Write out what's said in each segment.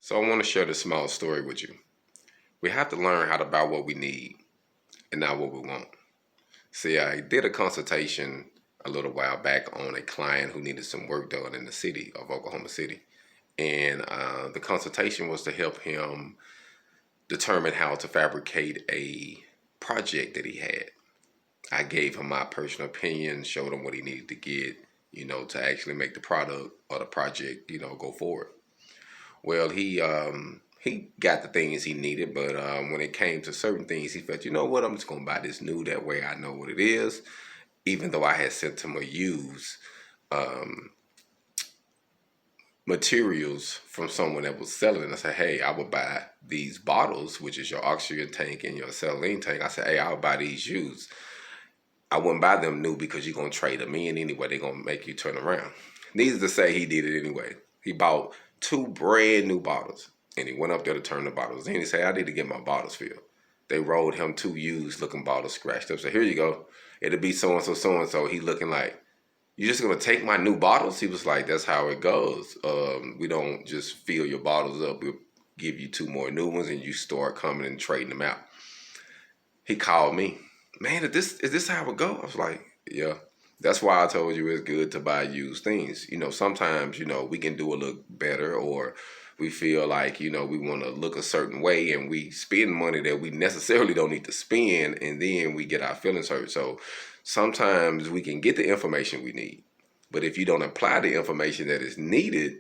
So I want to share this small story with you. We have to learn how to buy what we need and not what we want. See, I did a consultation a little while back on a client who needed some work done in the city of Oklahoma City. And the consultation was to help him determine how to fabricate a project that he had. I gave him my personal opinion, showed him what he needed to get, to actually make the product or the project, go forward. Well, he got the things he needed, but when it came to certain things, he felt, you know what, I'm just gonna buy this new. That way, I know what it is. Even though I had sent him a used um, materials from someone that was selling it, I said, hey, I would buy these bottles, which is your oxygen tank and your saline tank. I said, hey, I'll buy these used. I wouldn't buy them new because you're gonna trade them in anyway. They're gonna make you turn around. Needless to say, he did it anyway. He bought two brand new bottles and he went up there to turn the bottles in. He said, I need to get my bottles filled. They rolled him two used looking bottles scratched up. So here you go. It'll be so and so, so and so. He looking like, you just gonna take my new bottles? He was like, that's how it goes. We don't just fill your bottles up. We'll give you two more new ones and you start coming and trading them out. He called me. Man, is this how it go? I was like, yeah. That's why I told you it's good to buy used things. Sometimes, we can do a look better, or we feel like, we want to look a certain way and we spend money that we necessarily don't need to spend, and then we get our feelings hurt. So sometimes we can get the information we need, but if you don't apply the information that is needed,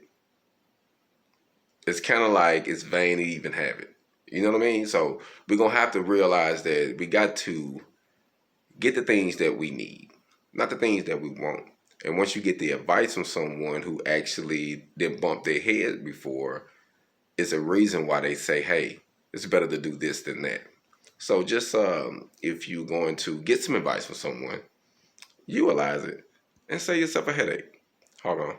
it's kind of like it's vain to even have it. You know what I mean? So we're going to have to realize that we got to get the things that we need, not the things that we want. And once you get the advice from someone who actually didn't bump their head before, it's a reason why they say, hey, it's better to do this than that. So just if you're going to get some advice from someone, utilize it and save yourself a headache. Hold on.